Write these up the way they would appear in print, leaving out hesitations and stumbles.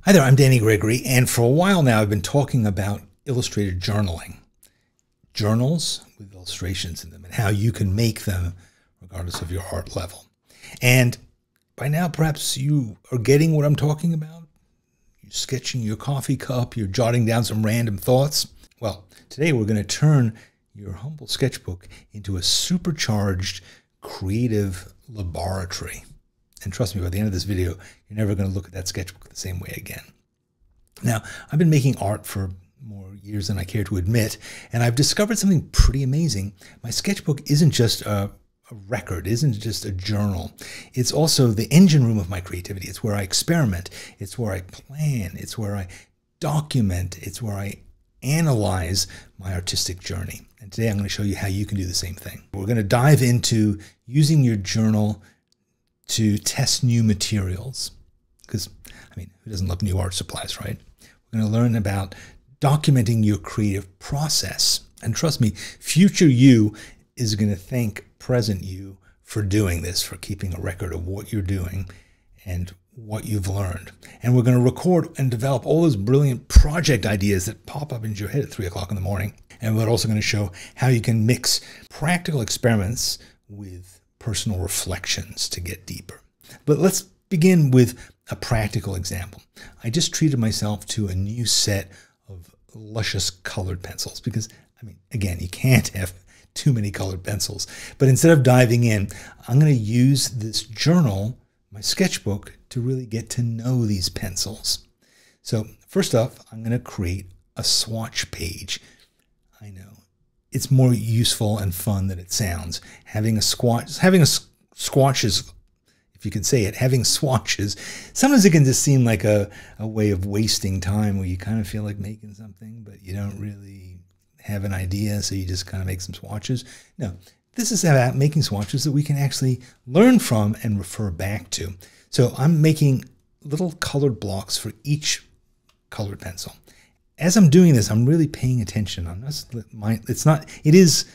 Hi there, I'm Danny Gregory, and for a while now I've been talking about illustrated journaling. Journals with illustrations in them and how you can make them regardless of your art level. And by now perhaps you are getting what I'm talking about. You're sketching your coffee cup, you're jotting down some random thoughts. Well, today we're going to turn your humble sketchbook into a supercharged creative laboratory. And trust me, by the end of this video, you're never going to look at that sketchbook the same way again. Now, I've been making art for more years than I care to admit, and I've discovered something pretty amazing. My sketchbook isn't just a record, isn't just a journal. It's also the engine room of my creativity. It's where I experiment. It's where I plan. It's where I document. It's where I analyze my artistic journey. And today I'm going to show you how you can do the same thing. We're going to dive into using your journal to test new materials. Because, I mean, who doesn't love new art supplies, right? We're going to learn about documenting your creative process. And trust me, future you is going to thank present you for doing this, for keeping a record of what you're doing and what you've learned. And we're going to record and develop all those brilliant project ideas that pop up into your head at 3 o'clock in the morning. And we're also going to show how you can mix practical experiments with personal reflections to get deeper. But let's begin with a practical example. I just treated myself to a new set of luscious colored pencils because, I mean, again, you can't have too many colored pencils. But instead of diving in, I'm going to use this journal, my sketchbook, to really get to know these pencils. So first off, I'm going to create a swatch page. I know it's more useful and fun than it sounds. Having swatches, if you can say it, having swatches, sometimes it can just seem like a way of wasting time where you kind of feel like making something, but you don't really have an idea, so you just kind of make some swatches. No, this is about making swatches that we can actually learn from and refer back to. So I'm making little colored blocks for each colored pencil. As I'm doing this, I'm really paying attention. It is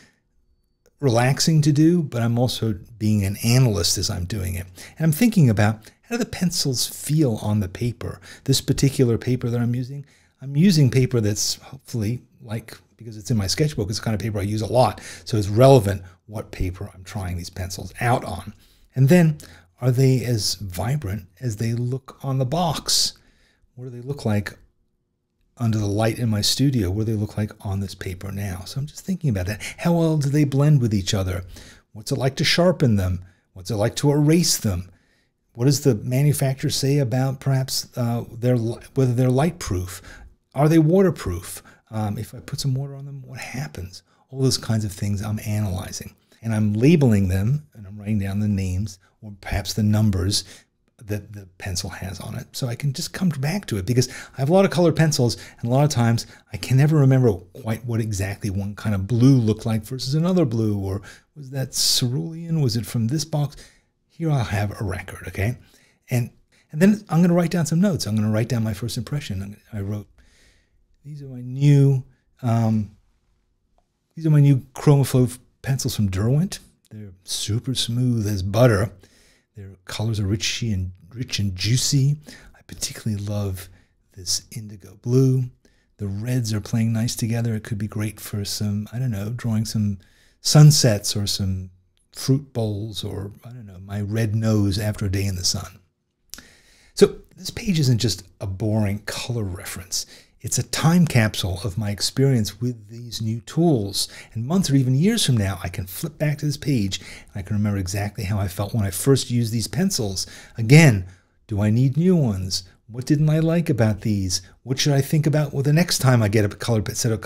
relaxing to do, but I'm also being an analyst as I'm doing it. And I'm thinking about, how do the pencils feel on the paper? This particular paper that I'm using paper that's hopefully, because it's in my sketchbook, it's the kind of paper I use a lot, so it's relevant what paper I'm trying these pencils out on. And then, are they as vibrant as they look on the box? What do they look like under the light in my studio? What do they look like on this paper now? So I'm just thinking about that. How well do they blend with each other? What's it like to sharpen them? What's it like to erase them? What does the manufacturer say about perhaps whether they're light proof? Are they waterproof? If I put some water on them, what happens? All those kinds of things I'm analyzing. And I'm labeling them, and I'm writing down the names or perhaps the numbers that the pencil has on it, so I can just come back to it, because I have a lot of colored pencils, and a lot of times I can never remember quite what exactly one kind of blue looked like versus another blue, or was that cerulean? Was it from this box? Here I'll have a record, okay? And then I'm going to write down some notes. I'm going to write down my first impression. I wrote, these are my new Chromaflow pencils from Derwent. They're super smooth as butter. Their colors are rich and juicy. I particularly love this indigo blue. The reds are playing nice together. It could be great for some, I don't know, drawing some sunsets or some fruit bowls, or, I don't know, my red nose after a day in the sun. So this page isn't just a boring color reference. It's a time capsule of my experience with these new tools. And months or even years from now, I can flip back to this page and I can remember exactly how I felt when I first used these pencils. Again, do I need new ones? What didn't I like about these? What should I think about the next time I get a set of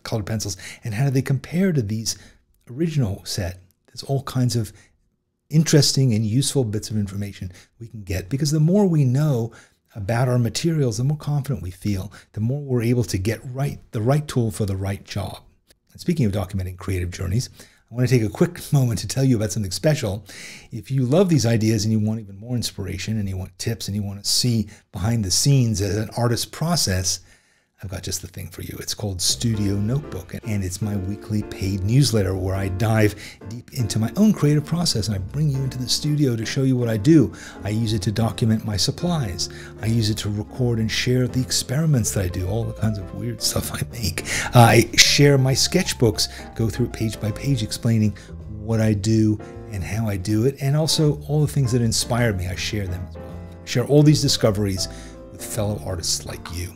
colored pencils? And how do they compare to these original set? There's all kinds of interesting and useful bits of information we can get, because the more we know about our materials, the more confident we feel, the more we're able to get the right tool for the right job. And speaking of documenting creative journeys, I want to take a quick moment to tell you about something special. If you love these ideas and you want even more inspiration, and you want tips, and you want to see behind the scenes as an artist's process, I've got just the thing for you. It's called Studio Notebook, and it's my weekly paid newsletter where I dive deep into my own creative process and I bring you into the studio to show you what I do. I use it to document my supplies. I use it to record and share the experiments that I do, all the kinds of weird stuff I make. I share my sketchbooks, go through it page by page, explaining what I do and how I do it, and also all the things that inspired me. I share them as well. I share all these discoveries with fellow artists like you.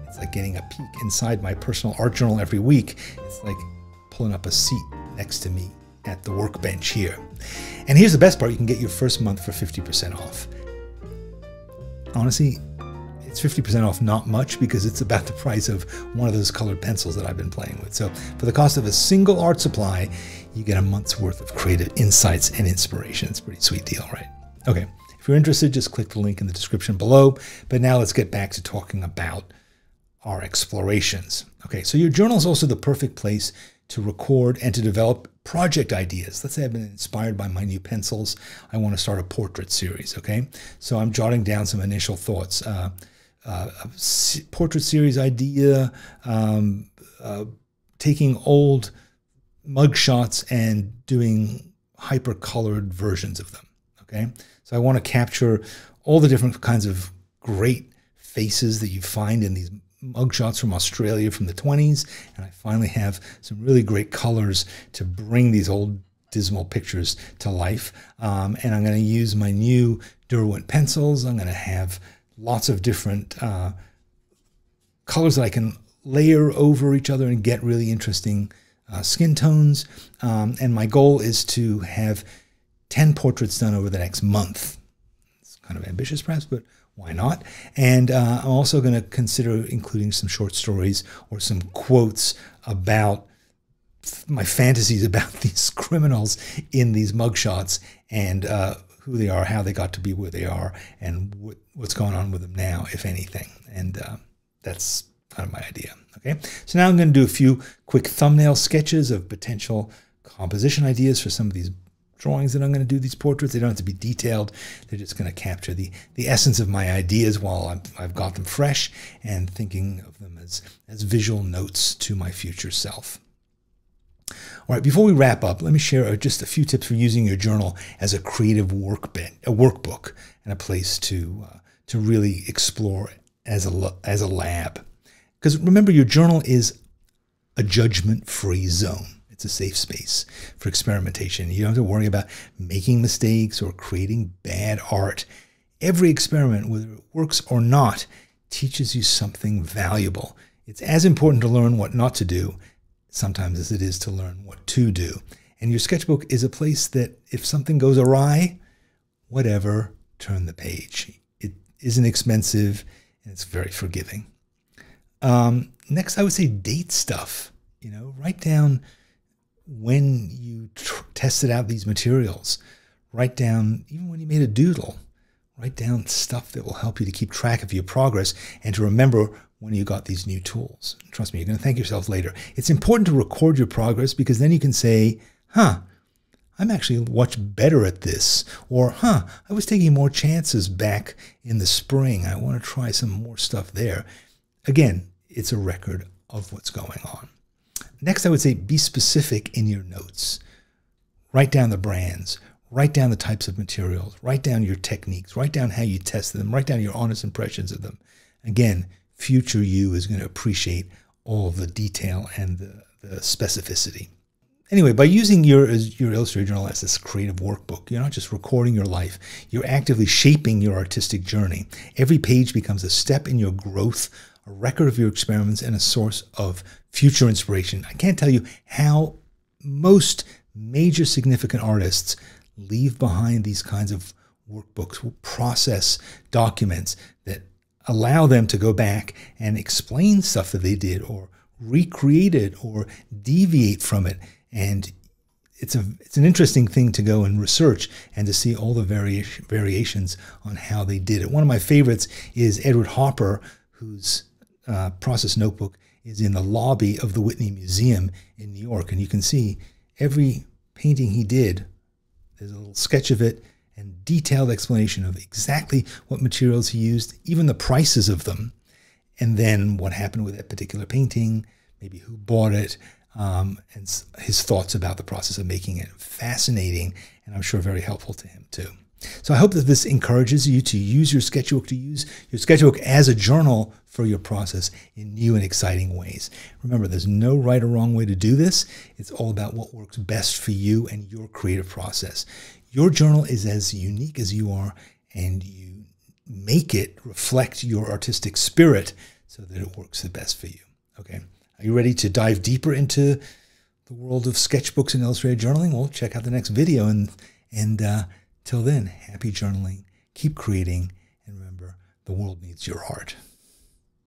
It's like getting a peek inside my personal art journal every week. It's like pulling up a seat next to me at the workbench here. And here's the best part. You can get your first month for 50% off. Honestly, it's 50% off not much because it's about the price of one of those colored pencils that I've been playing with. So for the cost of a single art supply, you get a month's worth of creative insights and inspiration. It's a pretty sweet deal, right? Okay, if you're interested, just click the link in the description below. But now let's get back to talking about our explorations. Okay, so your journal is also the perfect place to record and to develop project ideas. Let's say I've been inspired by my new pencils. I want to start a portrait series, okay? So I'm jotting down some initial thoughts. Portrait series idea, taking old mugshots and doing hyper-colored versions of them, okay? So I want to capture all the different kinds of great faces that you find in these mugshots from Australia from the 20s, and I finally have some really great colors to bring these old dismal pictures to life. And I'm going to use my new Derwent pencils. I'm going to have lots of different colors that I can layer over each other and get really interesting skin tones. And my goal is to have 10 portraits done over the next month. It's kind of ambitious perhaps, but why not? And I'm also going to consider including some short stories or some quotes about my fantasies about these criminals in these mugshots and who they are, how they got to be where they are, and what's going on with them now, if anything. And that's kind of my idea. Okay, so now I'm going to do a few quick thumbnail sketches of potential composition ideas for some of these drawings that I'm going to do, these portraits. They don't have to be detailed. They're just going to capture the essence of my ideas while I've got them fresh and thinking of them as visual notes to my future self. All right, before we wrap up, let me share just a few tips for using your journal as a creative workbook and a place to really explore as a lab. Because remember, your journal is a judgment-free zone. It's a safe space for experimentation. You don't have to worry about making mistakes or creating bad art. Every experiment, whether it works or not, teaches you something valuable. It's as important to learn what not to do sometimes as it is to learn what to do. And your sketchbook is a place that if something goes awry, whatever, turn the page. It isn't expensive and it's very forgiving. Next, I would say date stuff. You know, write down when you tested out these materials. Write down, even when you made a doodle, write down stuff that will help you to keep track of your progress and to remember when you got these new tools. Trust me, you're going to thank yourself later. It's important to record your progress because then you can say, I'm actually much better at this. Or, I was taking more chances back in the spring. I want to try some more stuff there. Again, it's a record of what's going on. Next, I would say be specific in your notes. Write down the brands, write down the types of materials, write down your techniques, write down how you tested them, write down your honest impressions of them. Again, future you is going to appreciate all of the detail and the specificity. Anyway, by using your Illustrator journal as this creative workbook, you're not just recording your life, you're actively shaping your artistic journey. Every page becomes a step in your growth, a record of your experiments, and a source of future inspiration. I can't tell you how most major significant artists leave behind these kinds of workbooks, process documents that allow them to go back and explain stuff that they did or recreate it or deviate from it. And it's an interesting thing to go and research and to see all the variations on how they did it. One of my favorites is Edward Hopper, whose process notebook is in the lobby of the Whitney Museum in New York. And you can see every painting he did, there's a little sketch of it and detailed explanation of exactly what materials he used, even the prices of them. and then what happened with that particular painting, maybe who bought it, and his thoughts about the process of making it. Fascinating, and I'm sure very helpful to him too. So I hope that this encourages you to use your sketchbook, to use your sketchbook as a journal for your process in new and exciting ways. Remember, there's no right or wrong way to do this. It's all about what works best for you and your creative process. Your journal is as unique as you are, and you make it reflect your artistic spirit so that it works the best for you. Okay. Are you ready to dive deeper into the world of sketchbooks and illustrated journaling? Well, check out the next video, and till then, happy journaling, keep creating, and remember, the world needs your art.